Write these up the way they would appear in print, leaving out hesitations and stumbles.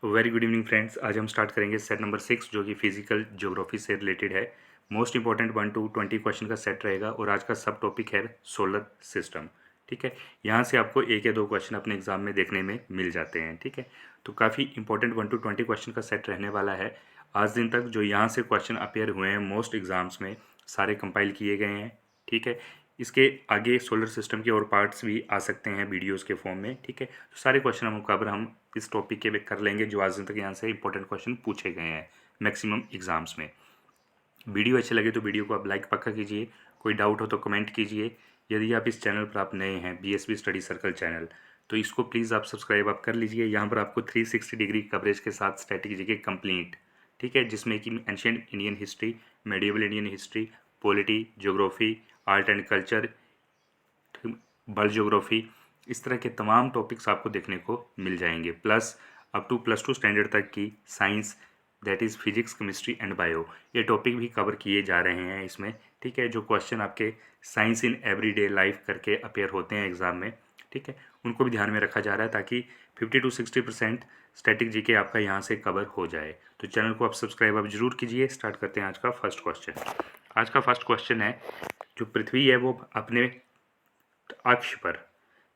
Very good evening friends. आज हम start करेंगे सेट नंबर 6 जो कि फिजिकल ज्योग्राफी से रिलेटेड है। मोस्ट इंपॉर्टेंट 1 to 20 क्वेश्चन का सेट रहेगा और आज का सब टॉपिक है सोलर सिस्टम। ठीक है, यहाँ से आपको एक या दो क्वेश्चन अपने एग्जाम में देखने में मिल जाते हैं। ठीक है, तो काफ़ी इंपॉर्टेंट 1 to 20 क्वेश्चन का सेट रहने वाला है। आज दिन तक जो यहाँ से क्वेश्चन अपेयर हुए हैं मोस्ट एग्जाम्स में सारे कंपाइल किए गए हैं। ठीक है, इसके आगे सोलर सिस्टम के और पार्ट्स भी आ सकते हैं वीडियोस के फॉर्म में। ठीक है, तो सारे क्वेश्चन हम कवर हम इस टॉपिक के कर लेंगे जो आज दिन तक यहाँ से इंपॉर्टेंट क्वेश्चन पूछे गए हैं मैक्सिमम एग्जाम्स में। वीडियो अच्छे लगे तो वीडियो को आप लाइक पक्का कीजिए, कोई डाउट हो तो कमेंट कीजिए। यदि आप इस चैनल पर आप नए हैं बीएसबी स्टडी सर्कल चैनल, तो इसको प्लीज़ आप सब्सक्राइब आप कर लीजिए। यहाँ पर आपको 360 डिग्री कवरेज के साथ स्ट्रैटेजी के कंप्लीट, ठीक है, जिसमें कि ancient Indian history, medieval Indian history, polity, geography, art and culture, world geography, इस तरह के तमाम टॉपिक्स आपको देखने को मिल जाएंगे। प्लस अप टू +2 स्टैंडर्ड तक की science, that is physics, chemistry and bio, ये टॉपिक भी कवर किए जा रहे हैं इसमें। ठीक है, जो क्वेश्चन आपके साइंस इन एवरीडे लाइफ करके अपेयर होते हैं एग्जाम में, ठीक है, उनको भी ध्यान में रखा जा रहा है ताकि 50 to 60% स्टैटिक जीके आपका यहाँ से कवर हो जाए। तो चैनल को आप सब्सक्राइब आप जरूर कीजिए। स्टार्ट करते हैं आज का फर्स्ट क्वेश्चन। आज का फर्स्ट क्वेश्चन है, जो पृथ्वी है वो अपने अक्ष पर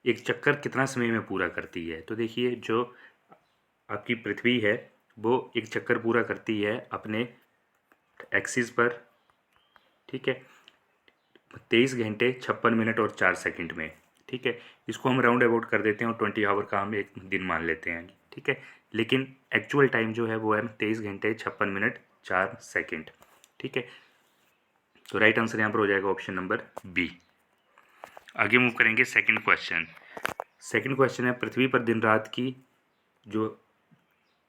एक चक्कर कितना समय में पूरा करती है। तो देखिए, जो आपकी पृथ्वी है वो एक चक्कर पूरा करती है अपने एक्सिस पर, ठीक है, 23 घंटे 56 मिनट और 4 सेकंड में। ठीक है, इसको हम राउंड अबाउट कर देते हैं और 20 आवर का हम एक दिन मान लेते हैं। ठीक है, लेकिन एक्चुअल टाइम जो है वो है 23 घंटे 56 मिनट 4 सेकंड। ठीक है, तो राइट आंसर यहाँ पर हो जाएगा ऑप्शन नंबर बी। आगे मूव करेंगे सेकंड क्वेश्चन। सेकंड क्वेश्चन है, पृथ्वी पर दिन रात की जो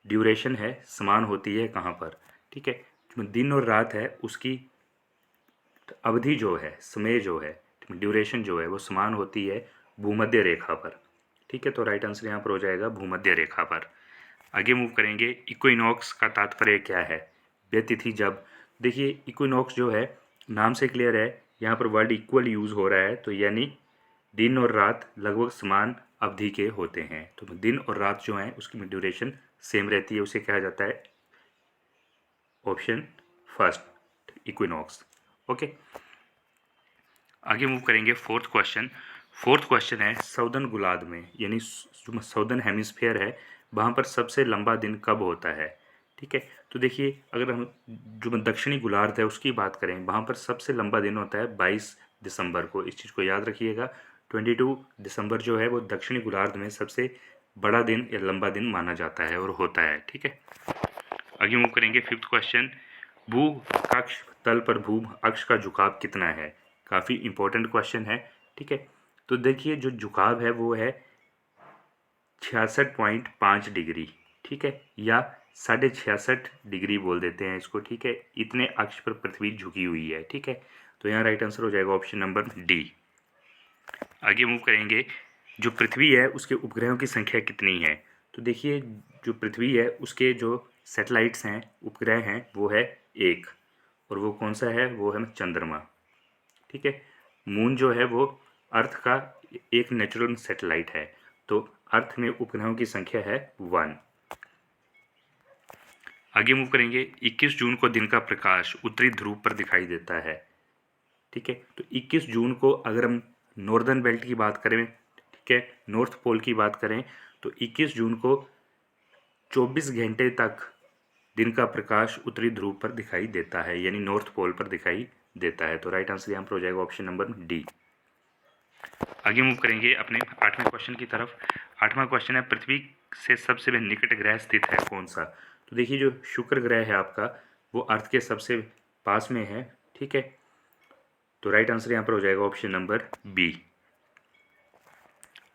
ड्यूरेशन है समान होती है कहाँ पर। ठीक है, जो दिन और रात है उसकी अवधि जो है, समय जो है, ड्यूरेशन जो है वो समान होती है भूमध्य रेखा पर। ठीक है, तो राइट आंसर यहाँ पर हो जाएगा भूमध्य रेखा पर। आगे मूव करेंगे, इक्विनॉक्स का तात्पर्य क्या है। व्यतिथि जब। देखिए, इक्विनॉक्स जो है नाम से क्लियर है, यहाँ पर वर्ड इक्वल यूज हो रहा है, तो यानी दिन और रात लगभग समान अवधि के होते हैं। तो दिन और रात जो है उसकी ड्यूरेशन सेम रहती है, उसे कहा जाता है ऑप्शन फर्स्ट इक्विनॉक्स। ओके, आगे मूव करेंगे फोर्थ क्वेश्चन। फोर्थ क्वेश्चन है, साउदर्न गोलार्ध में यानी जो साउदर्न हेमिस्फीयर है वहाँ पर सबसे लंबा दिन कब होता है। ठीक है, तो देखिए, अगर हम जो दक्षिणी गोलार्ध है उसकी बात करें, वहाँ पर सबसे लंबा दिन होता है 22 दिसंबर को। इस चीज़ को याद रखिएगा, 22 दिसंबर जो है वो दक्षिणी गोलार्ध में सबसे बड़ा दिन या लंबा दिन माना जाता है और होता है। ठीक है, आगे मूव करेंगे फिफ्थ क्वेश्चन, भू अक्ष तल पर भू अक्ष का झुकाव कितना है। काफ़ी इंपॉर्टेंट क्वेश्चन है। ठीक है, तो देखिए, जो झुकाव है वो है 66.5 डिग्री। ठीक है, या 66.5 डिग्री बोल देते हैं इसको। ठीक है, इतने अक्ष पर पृथ्वी झुकी हुई है। ठीक है, तो यहाँ राइट आंसर हो जाएगा ऑप्शन नंबर डी। आगे मूव करेंगे, जो पृथ्वी है उसके उपग्रहों की संख्या कितनी है। तो देखिए, जो पृथ्वी है उसके जो सैटेलाइट्स हैं, उपग्रह हैं, वो है एक, और वो कौन सा है, वो है चंद्रमा। ठीक है, मून जो है वो अर्थ का एक नेचुरल सैटेलाइट है, तो अर्थ में उपग्रहों की संख्या है 1। आगे मूव करेंगे, 21 जून को दिन का प्रकाश उत्तरी ध्रुव पर दिखाई देता है। ठीक है, तो 21 जून को अगर हम नॉर्दर्न बेल्ट की बात करें, ठीक है, नॉर्थ पोल की बात करें, तो 21 जून को 24 घंटे तक दिन का प्रकाश उत्तरी ध्रुव पर दिखाई देता है, यानी नॉर्थ पोल पर दिखाई देता है। तो राइट आंसर यहाँ पर हो जाएगा ऑप्शन नंबर डी। आगे मूव करेंगे अपने 8वें क्वेश्चन की तरफ। 8वां क्वेश्चन है, पृथ्वी से सबसे निकट ग्रह स्थित है कौन सा। तो देखिए, जो शुक्र ग्रह है आपका वो अर्थ के सबसे पास में है। ठीक है, तो राइट आंसर यहाँ पर हो जाएगा ऑप्शन नंबर बी।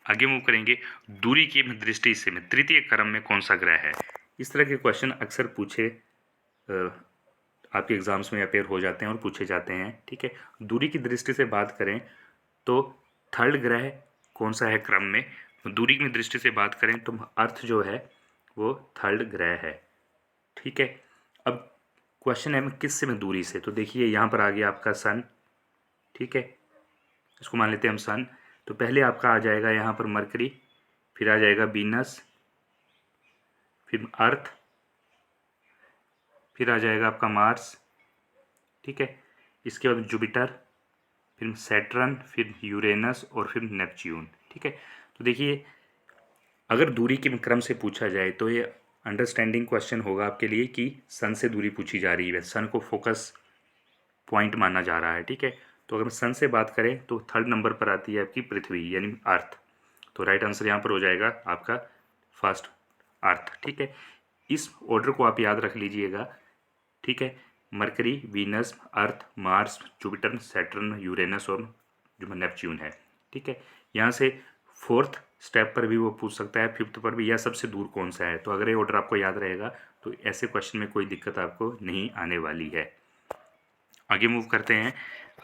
आगे मूव करेंगे, दूरी की दृष्टि से तृतीय क्रम में कौन सा ग्रह है। इस तरह के क्वेश्चन अक्सर पूछे आपके एग्जाम्स में अपेयर हो जाते हैं और पूछे जाते हैं। ठीक है, दूरी की दृष्टि से बात करें तो थर्ड ग्रह कौन सा है क्रम में। दूरी की दृष्टि से बात करें तो अर्थ जो है वो थर्ड ग्रह है। ठीक है, अब क्वेश्चन है किस से में दूरी से। तो देखिए, यहाँ पर आ गया आपका सन। ठीक है, इसको मान लेते हैं हम सन। तो पहले आपका आ जाएगा यहाँ पर मरकरी, फिर आ जाएगा वीनस, फिर अर्थ, फिर आ जाएगा आपका मार्स, ठीक है। इसके बाद जुपिटर, फिर सैटर्न, फिर यूरेनस और फिर नेपच्यून, ठीक है। तो देखिए अगर दूरी के क्रम से पूछा जाए तो ये अंडरस्टैंडिंग क्वेश्चन होगा आपके लिए कि सन से दूरी पूछी जा रही है, सन को फोकस पॉइंट माना जा रहा है, ठीक है। तो अगर सन से बात करें तो थर्ड नंबर पर आती है आपकी पृथ्वी यानी अर्थ। तो राइट आंसर यहाँ पर हो जाएगा आपका फर्स्ट अर्थ, ठीक है। इस ऑर्डर को आप याद रख लीजिएगा, ठीक है। मरकरी, वीनस, अर्थ, मार्स, जुपिटर, सैटर्न, यूरेनस और जो नेपच्यून है, ठीक है। यहाँ से फोर्थ स्टेप पर भी वो पूछ सकता है, फिफ्थ पर भी, यह सबसे दूर कौन सा है। तो अगर ये ऑर्डर आपको याद रहेगा तो ऐसे क्वेश्चन में कोई दिक्कत आपको नहीं आने वाली है। आगे मूव करते हैं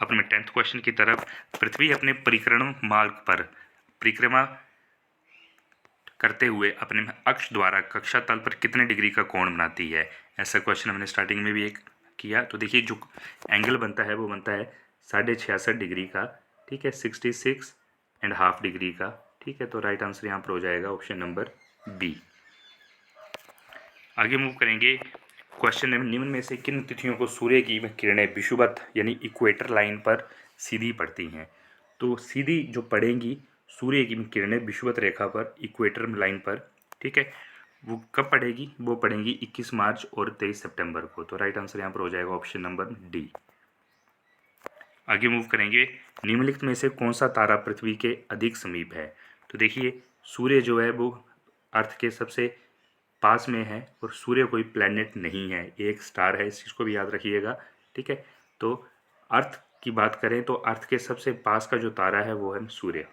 अपने 10th क्वेश्चन की तरफ। पृथ्वी अपने परिक्रमा मार्ग पर परिक्रमा करते हुए अपने अक्ष द्वारा कक्षा तल पर कितने डिग्री का कोण बनाती है। ऐसा क्वेश्चन हमने स्टार्टिंग में भी एक किया। तो देखिए जो एंगल बनता है वो बनता है 66.5 डिग्री का, ठीक है, 66.5 डिग्री का, ठीक है। तो राइट आंसर यहाँ पर हो जाएगा ऑप्शन नंबर बी। आगे मूव करेंगे क्वेश्चन निम्न में से किन तिथियों को सूर्य की किरणें विषुवत यानी इक्वेटर लाइन पर सीधी पड़ती हैं। तो सीधी जो पड़ेंगी सूर्य की किरणें विषुवत रेखा पर इक्वेटर लाइन पर, ठीक है, वो कब पड़ेगी, वो पड़ेंगी 21 मार्च और 23 सितंबर को। तो राइट आंसर यहाँ पर हो जाएगा ऑप्शन नंबर डी। आगे मूव करेंगे निम्नलिखित में से कौन सा तारा पृथ्वी के अधिक समीप है। तो देखिए सूर्य जो है वो अर्थ के सबसे पास में है और सूर्य कोई प्लैनेट नहीं है, ये एक स्टार है, इस चीज़ को भी याद रखिएगा, ठीक है। तो अर्थ की बात करें तो अर्थ के सबसे पास का जो तारा है वो है सूर्य।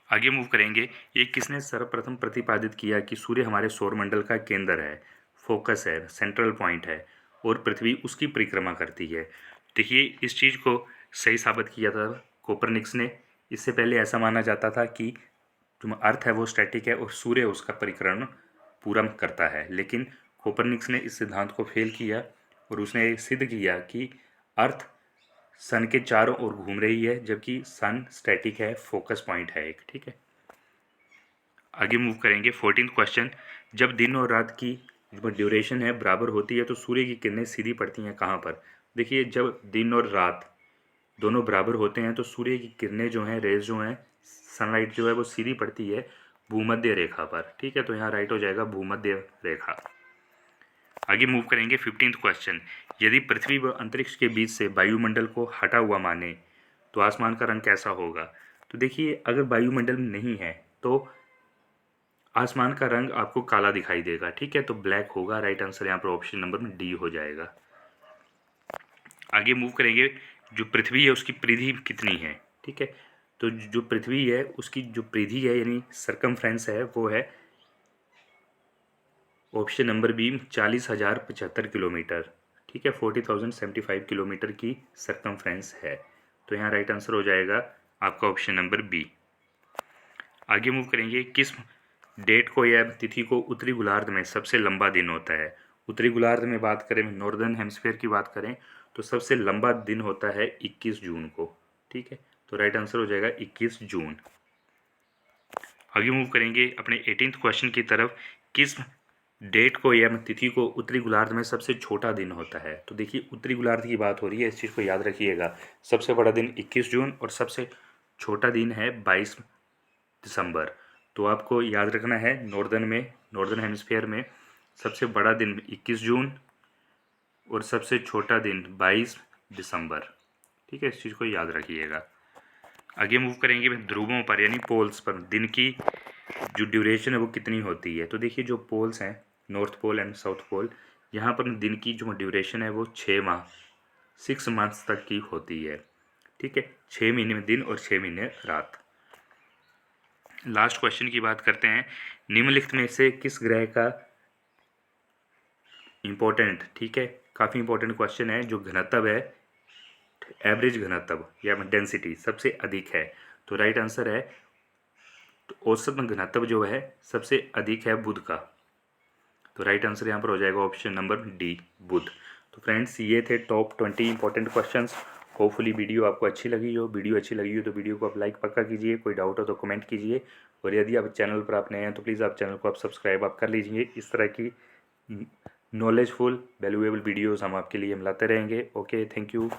आगे मूव करेंगे ये किसने सर्वप्रथम प्रतिपादित किया कि सूर्य हमारे सौरमंडल का केंद्र है, फोकस है, सेंट्रल पॉइंट है और पृथ्वी उसकी परिक्रमा करती है। देखिए इस चीज़ को सही साबित किया था कोपरनिकस ने। इससे पहले ऐसा माना जाता था कि जो अर्थ है वो स्टैटिक है और सूर्य उसका परिक्रमा पूरा करता है, लेकिन कोपरनिकस ने इस सिद्धांत को फेल किया और उसने सिद्ध किया कि अर्थ सन के चारों ओर घूम रही है जबकि सन स्टैटिक है, फोकस पॉइंट है एक, ठीक है। आगे मूव करेंगे 14th क्वेश्चन। जब दिन और रात की जो ड्यूरेशन है बराबर होती है तो सूर्य की किरणें सीधी पड़ती हैं कहाँ पर। देखिए जब दिन और रात दोनों बराबर होते हैं तो सूर्य की किरणें जो हैं, रेज जो हैं, सनलाइट जो है वो सीधी पड़ती है भूमध्य रेखा पर, ठीक है। तो यहाँ राइट हो जाएगा भूमध्य रेखा। आगे मूव करेंगे 15th क्वेश्चन। यदि पृथ्वी व अंतरिक्ष के बीच से वायुमंडल को हटा हुआ माने तो आसमान का रंग कैसा होगा। तो देखिए अगर वायुमंडल नहीं है तो आसमान का रंग आपको काला दिखाई देगा, ठीक है, तो ब्लैक होगा। राइट आंसर यहाँ पर ऑप्शन नंबर में डी हो जाएगा। आगे मूव करेंगे जो पृथ्वी है उसकी परिधि कितनी है, ठीक है। तो जो पृथ्वी है उसकी जो परिधि है यानी सरकमफ्रेंस है वो है ऑप्शन नंबर बी 40,075 किलोमीटर, ठीक है, 40,075 किलोमीटर की सरकमफ्रेंस है। तो यहाँ राइट आंसर हो जाएगा आपका ऑप्शन नंबर बी। आगे मूव करेंगे किस डेट को या तिथि को उत्तरी गोलार्ध में सबसे लंबा दिन होता है। उत्तरी गोलार्ध में बात करें, नॉर्दर्न हेमस्फीयर की बात करें तो सबसे लंबा दिन होता है 21 जून को, ठीक है। तो राइट आंसर हो जाएगा 21 जून। आगे मूव करेंगे अपने 18th क्वेश्चन की तरफ। किस डेट को या तिथि को उत्तरी गोलार्ध में सबसे छोटा दिन होता है। तो देखिए उत्तरी गोलार्ध की बात हो रही है, इस चीज़ को याद रखिएगा। सबसे बड़ा दिन 21 जून और सबसे छोटा दिन है 22 दिसंबर। तो आपको याद रखना है नॉर्दर्न हेमिस्फीयर में सबसे बड़ा दिन 21 जून और सबसे छोटा दिन 22 दिसंबर, ठीक है, इस चीज़ को याद रखिएगा। आगे मूव करेंगे ध्रुवों पर यानी पोल्स पर दिन की जो ड्यूरेशन है वो कितनी होती है। तो देखिए जो पोल्स हैं north pole and south pole, यहाँ पर दिन की जो ड्यूरेशन है वो 6 मंथ्स तक की होती है, ठीक है, 6 महीने में दिन और 6 महीने रात। लास्ट क्वेश्चन की बात करते हैं। निम्नलिखित में से किस ग्रह का इम्पोर्टेंट, ठीक है, काफ़ी इंपॉर्टेंट क्वेश्चन है, जो घनत्व है एवरेज घनत्व या डेंसिटी सबसे अधिक है। तो राइट आंसर है तो औसत घनत्व जो है सबसे अधिक है बुध का। तो राइट आंसर यहाँ पर हो जाएगा ऑप्शन नंबर डी बुध। तो फ्रेंड्स ये थे top 20 important questions. Hopefully video आपको अच्छी लगी हो। वीडियो अच्छी लगी हो तो वीडियो को आप लाइक पक्का कीजिए, कोई डाउट हो तो कमेंट कीजिए और यदि आप चैनल पर आप नए हैं तो प्लीज़ आप चैनल को आप सब्सक्राइब आप कर लीजिए। इस तरह की नॉलेजफुल वैल्यूएबल वीडियोस हम आपके लिए लाते रहेंगे। Okay, thank you.